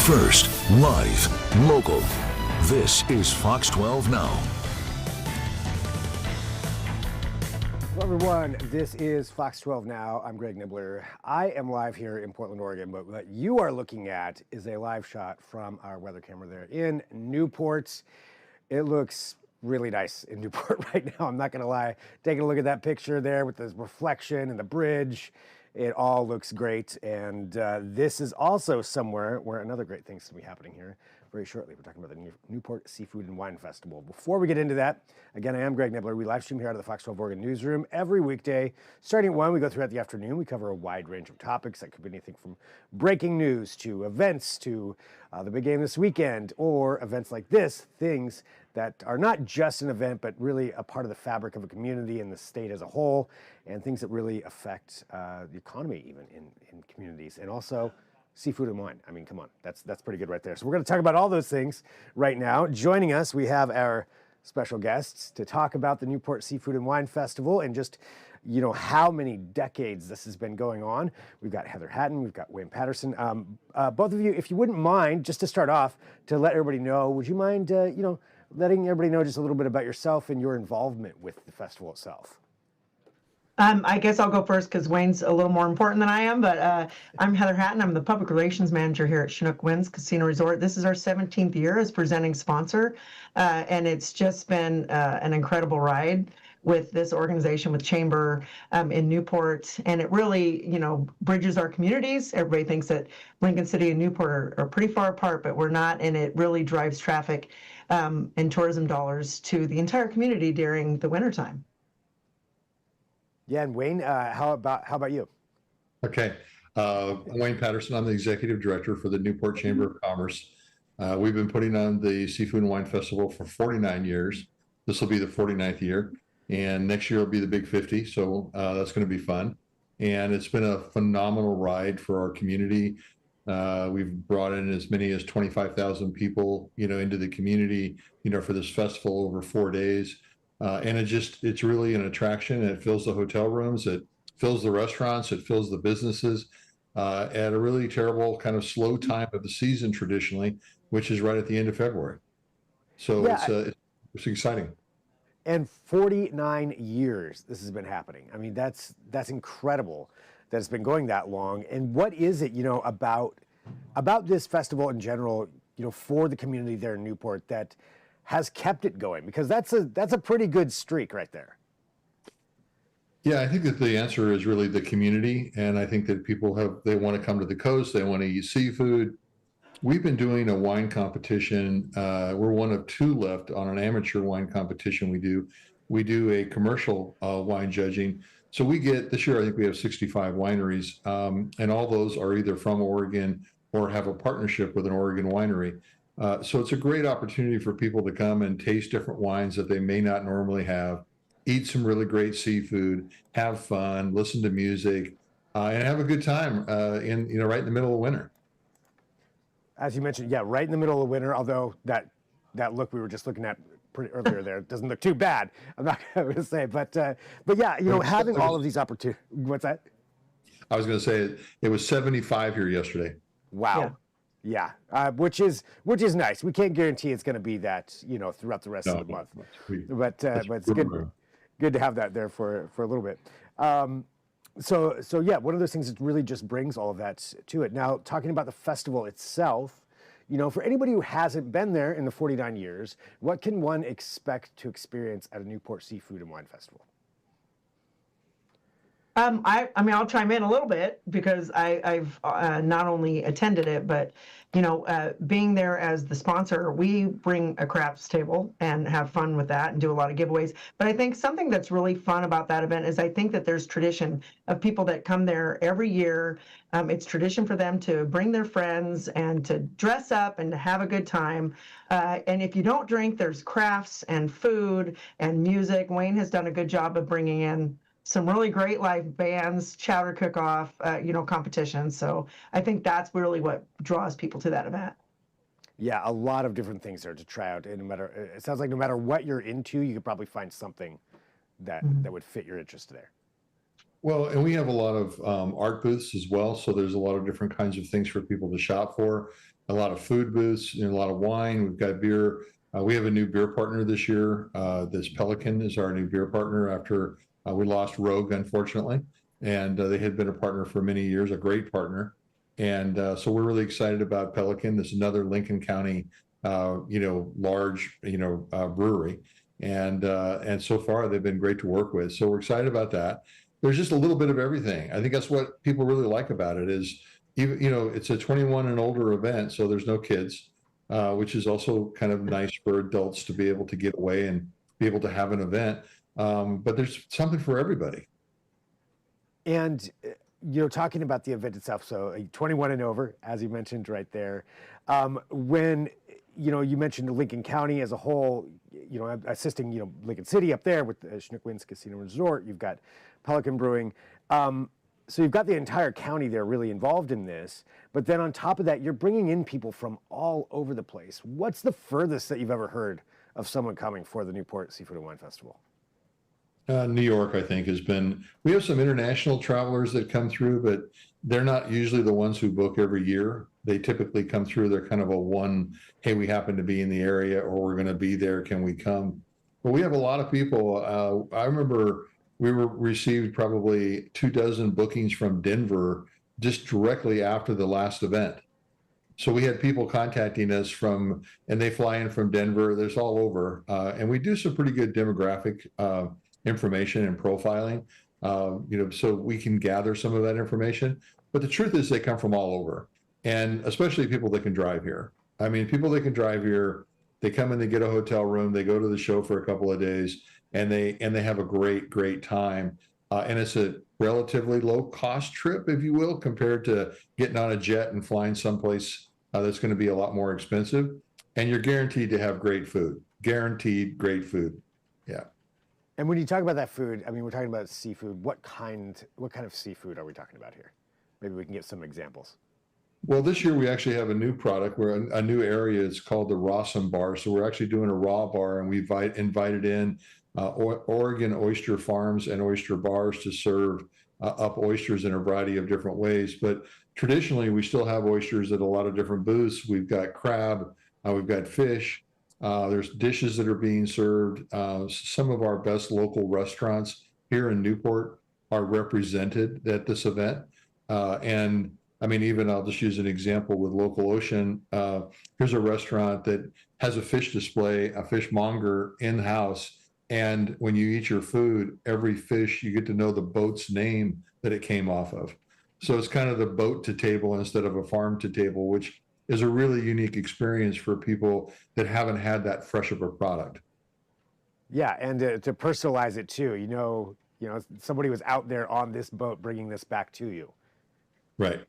First, live, local. This is Fox 12 Now. Hello, everyone. This is Fox 12 Now. I'm Greg Nibbler. I am live here in Portland, Oregon, but what you are looking at is a live shot from our weather camera there in Newport. It looks really nice in Newport right now. I'm not going to lie. Taking a look at that picture there with the reflection and the bridge, it all looks great. And this is also somewhere where another great thing's going to be happening here very shortly. We're talking about the Newport Seafood and Wine Festival. Before we get into that, again, I am Greg Nibbler. We live stream here out of the Fox 12 Oregon newsroom every weekday. Starting at 1, we go throughout the afternoon. We cover a wide range of topics. That could be anything from breaking news to events to the big game this weekend, or events like this, things that are not just an event, but really a part of the fabric of a community and the state as a whole, and things that really affect the economy even in communities, and also seafood and wine. I mean, come on, that's pretty good right there. So we're going to talk about all those things right now. Joining us, we have our special guests to talk about the Newport Seafood and Wine Festival and just, you know, how many decades this has been going on. We've got Heather Hatton, we've got Wayne Patterson. Both of you, if you wouldn't mind, just to start off, to let everybody know, would you mind, letting everybody know just a little bit about yourself and your involvement with the festival itself? I guess I'll go first because Wayne's a little more important than I am, but I'm Heather Hatton. I'm the public relations manager here at Chinook Winds Casino Resort. This is our 17th year as presenting sponsor, and it's just been an incredible ride with this organization, with Chamber in Newport, and it really, bridges our communities. Everybody thinks that Lincoln City and Newport are pretty far apart, but we're not, and it really drives traffic and tourism dollars to the entire community during the wintertime. Yeah, and Wayne, how about you? Okay, I'm Wayne Patterson. I'm the executive director for the Newport Chamber of Commerce. We've been putting on the Seafood and Wine Festival for 49 years. This will be the 49th year, and next year will be the big 50. So that's going to be fun. And it's been a phenomenal ride for our community. We've brought in as many as 25,000 people, into the community, for this festival over 4 days. And it's really an attraction. It fills the hotel rooms, it fills the restaurants, it fills the businesses at a really terrible kind of slow time of the season traditionally, which is right at the end of February. So yeah, it's exciting. And 49 years this has been happening. I mean, that's incredible that it's been going that long. And what is it, about this festival in general, for the community there in Newport that has kept it going? Because that's a pretty good streak right there. Yeah, I think that the answer is really the community, and I think that people they want to come to the coast, they want to eat seafood. We've been doing a wine competition. We're one of 2 left on an amateur wine competition. We do a commercial wine judging. So this year I think we have 65 wineries, and all those are either from Oregon or have a partnership with an Oregon winery. So it's a great opportunity for people to come and taste different wines that they may not normally have, eat some really great seafood, have fun, listen to music, and have a good time right in the middle of winter. As you mentioned, yeah, right in the middle of winter, although that look we were just looking at pretty earlier there doesn't look too bad, I'm not going to say, but yeah, having all of these opportunities. What's that? I was going to say it was 75 here yesterday. Wow. Yeah, which is nice. We can't guarantee it's going to be that, throughout the rest of the month, but it's good to have that there for a little bit. So yeah, one of those things that really just brings all of that to it. Now, talking about the festival itself, for anybody who hasn't been there in the 49 years, what can one expect to experience at a Newport Seafood and Wine Festival? I'll chime in a little bit because I've not only attended it, but, being there as the sponsor, we bring a crafts table and have fun with that and do a lot of giveaways. But I think something that's really fun about that event is I think that there's tradition of people that come there every year. It's tradition for them to bring their friends and to dress up and to have a good time. And if you don't drink, there's crafts and food and music. Wayne has done a good job of bringing in some really great live bands, chowder cook-off, competitions. So I think that's really what draws people to that event. Yeah, a lot of different things there to try out. And it sounds like no matter what you're into, you could probably find something that would fit your interest there. Well, and we have a lot of art booths as well. So there's a lot of different kinds of things for people to shop for. a lot of food booths, a lot of wine. We've got beer. We have a new beer partner this year. This Pelican is our new beer partner after we lost Rogue, unfortunately. And they had been a partner for many years, a great partner. And so we're really excited about Pelican. This is another Lincoln County, large, brewery. And so far they've been great to work with. So we're excited about that. There's just a little bit of everything. I think that's what people really like about it is, even, it's a 21 and older event, so there's no kids, which is also kind of nice for adults to be able to get away and be able to have an event. But there's something for everybody. And talking about the event itself, so 21 and over, as you mentioned right there. When you mentioned Lincoln County as a whole, assisting Lincoln City up there with the Chinook Winds Casino Resort. You've got Pelican Brewing. So you've got the entire county there really involved in this. But then on top of that, you're bringing in people from all over the place. What's the furthest that you've ever heard of someone coming for the Newport Seafood and Wine Festival? New York, I think, has been, we have some international travelers that come through, but they're not usually the ones who book every year. They typically come through, they're kind of a one, hey, we happen to be in the area or we're going to be there, can we come? But we have a lot of people. I remember we received probably 24 bookings from Denver just directly after the last event. So we had people contacting us and they fly in from Denver. There's all over. And we do some pretty good demographic information and profiling, so we can gather some of that information. But the truth is they come from all over, and especially people that can drive here. I mean, people that can drive here, they come and they get a hotel room, they go to the show for a couple of days, and they have a great time. And it's a relatively low cost trip, if you will, compared to getting on a jet and flying someplace that's going to be a lot more expensive. And you're guaranteed to have great food, guaranteed great food. Yeah. And when you talk about that food, I mean, we're talking about seafood. What kind of seafood are we talking about here? Maybe we can get some examples. Well, this year we actually have a new product. We're a new area. It's called the Rawsome Bar. So we're actually doing a raw bar, and we invited in Oregon oyster farms and oyster bars to serve up oysters in a variety of different ways. But traditionally, we still have oysters at a lot of different booths. We've got crab, we've got fish. There's dishes that are being served. Some of our best local restaurants here in Newport are represented at this event. And I mean, even I'll just use an example with Local Ocean. Here's a restaurant that has a fish display, a fishmonger in-house. And when you eat your food, every fish, you get to know the boat's name that it came off of. So it's kind of the boat to table instead of a farm to table, which is a really unique experience for people that haven't had that fresh of a product. Yeah, and to personalize it too, somebody was out there on this boat bringing this back to you. Right.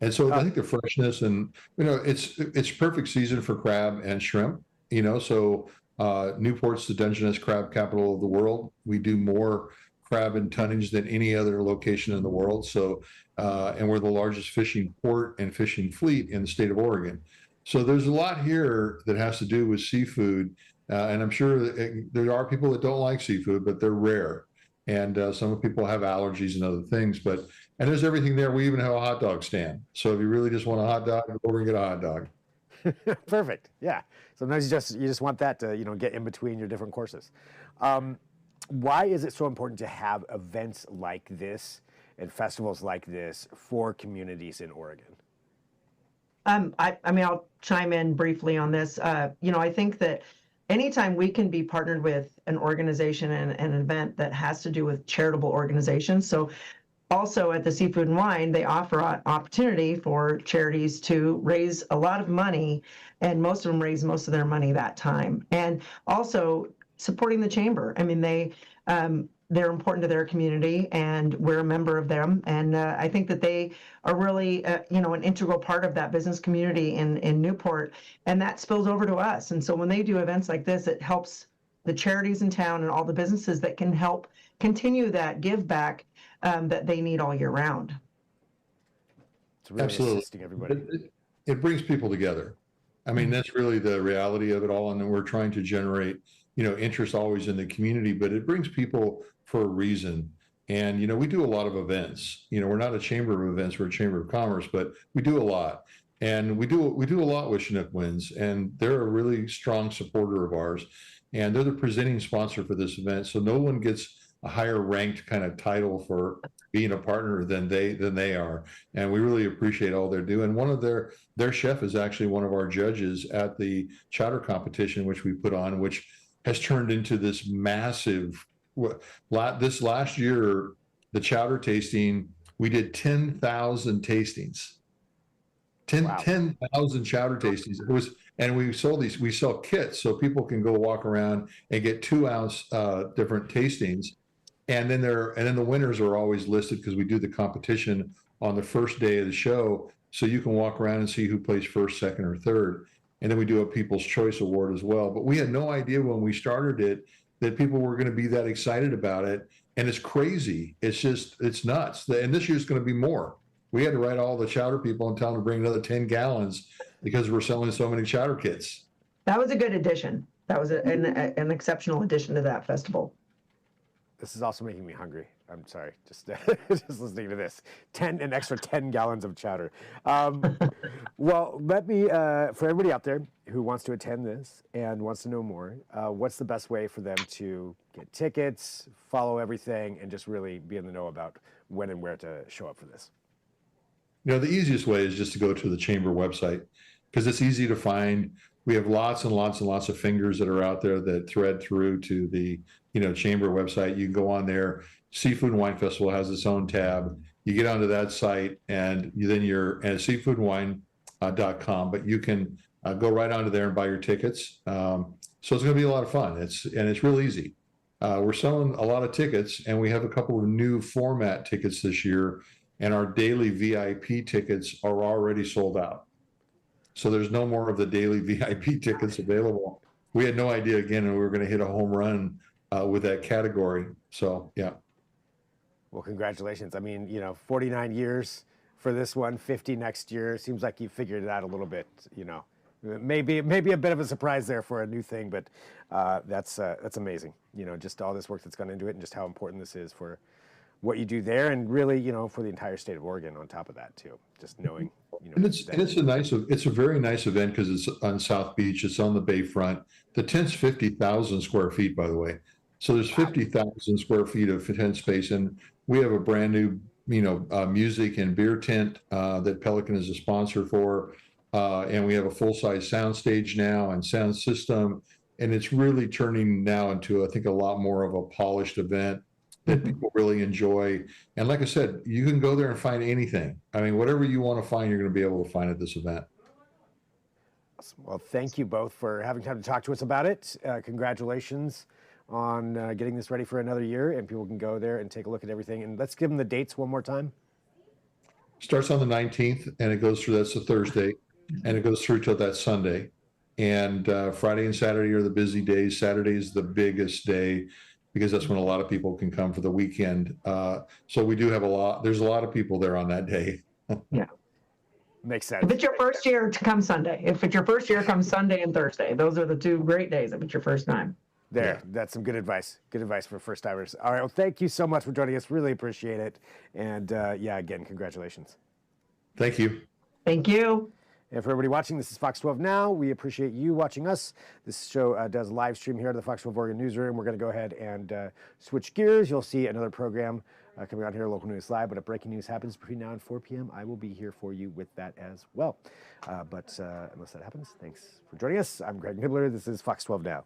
And so I think the freshness and, it's perfect season for crab and shrimp, so Newport's the Dungeness crab capital of the world. We do more crab and tonnage than any other location in the world. So, and we're the largest fishing port and fishing fleet in the state of Oregon. So there's a lot here that has to do with seafood. And I'm sure that there are people that don't like seafood, but they're rare. And some people have allergies and other things, and there's everything there. We even have a hot dog stand. So if you really just want a hot dog, go over and get a hot dog. Perfect. Yeah. Sometimes you just want that to, get in between your different courses. Why is it so important to have events like this and festivals like this for communities in Oregon? I'll chime in briefly on this. I think that anytime we can be partnered with an organization and an event that has to do with charitable organizations. So also at the Seafood and Wine, they offer an opportunity for charities to raise a lot of money, and most of them raise most of their money that time. And also supporting the chamber. I mean, they're important to their community, and we're a member of them. And I think that they are really, an integral part of that business community in Newport, and that spills over to us. And so when they do events like this, it helps the charities in town and all the businesses that can help continue that give back that they need all year round. It's really assisting everybody. It brings people together. I mean, that's really the reality of it all. And then we're trying to generate, interest always in the community, but it brings people for a reason. And, we do a lot of events. We're not a chamber of events, we're a chamber of commerce, but we do a lot. And we do a lot with Chinook Winds, and they're a really strong supporter of ours, and they're the presenting sponsor for this event. So no one gets a higher ranked kind of title for being a partner than they are, and we really appreciate all they're doing. One of their chef is actually one of our judges at the chowder competition, which we put on, which has turned into this massive. This last year, the chowder tasting, we did 10,000 tastings. Wow. 10,000 chowder tastings. It was, and we sell kits so people can go walk around and get 2-ounce different tastings. And then the winners are always listed because we do the competition on the first day of the show. So you can walk around and see who plays first, second, or third. And then we do a People's Choice Award as well. But we had no idea when we started it that people were going to be that excited about it. And it's crazy. It's nuts. And this year's going to be more. We had to write all the chowder people and tell them to bring another 10 gallons because we're selling so many chowder kits. That was a good addition. That was an exceptional addition to that festival. This is also making me hungry. I'm sorry, just listening to this. An extra 10 gallons of chowder. Well, let me, for everybody out there who wants to attend this and wants to know more, what's the best way for them to get tickets, follow everything, and just really be in the know about when and where to show up for this? The easiest way is just to go to the chamber website because it's easy to find. We have lots and lots and lots of fingers that are out there that thread through to the chamber website. You can go on there. Seafood Wine Festival has its own tab. You get onto that site and you're at seafoodwine.com, but you can go right onto there and buy your tickets. So it's going to be a lot of fun. It's real easy. We're selling a lot of tickets, and we have a couple of new format tickets this year. And our daily VIP tickets are already sold out. So there's no more of the daily VIP tickets available. We had no idea, again, and we were going to hit a home run with that category. So, yeah. Well, congratulations. I mean, 49 years for this one, 50 next year. Seems like you figured it out a little bit, Maybe a bit of a surprise there for a new thing, but that's amazing. Just all this work that's gone into it and just how important this is for what you do there, and really, for the entire state of Oregon on top of that too. Just knowing, And it's a very nice event because it's on South Beach. It's on the bayfront. The tent's 50,000 square feet, by the way. So there's 50,000 square feet of tent space, and we have a brand new, music and beer tent that Pelican is a sponsor for, and we have a full-size sound stage now and sound system, and it's really turning now into, I think, a lot more of a polished event that people really enjoy. And like I said, you can go there and find anything. I mean, whatever you want to find, you're going to be able to find at this event. Awesome. Well, thank you both for having time to talk to us about it. Congratulations on getting this ready for another year, and people can go there and take a look at everything. And let's give them the dates one more time. Starts on the 19th, and it goes through, that's a Thursday, and it goes through till that Sunday. And Friday and Saturday are the busy days. Saturday is the biggest day, because that's when a lot of people can come for the weekend. So we do have there's a lot of people there on that day. Yeah. Makes sense. If it's your first year, to come Sunday. If it's your first year, come Sunday and Thursday. Those are the two great days if it's your first time. That's some good advice. Good advice for first timers. All right, well, thank you so much for joining us. Really appreciate it. And again, congratulations. Thank you. Thank you. And for everybody watching, this is Fox 12 Now. We appreciate you watching us. This show does a live stream here at the Fox 12 Oregon Newsroom. We're going to go ahead and switch gears. You'll see another program coming on here, Local News Live. But if breaking news happens between now and 4 p.m., I will be here for you with that as well. But unless that happens, thanks for joining us. I'm Greg Nibbler. This is Fox 12 Now.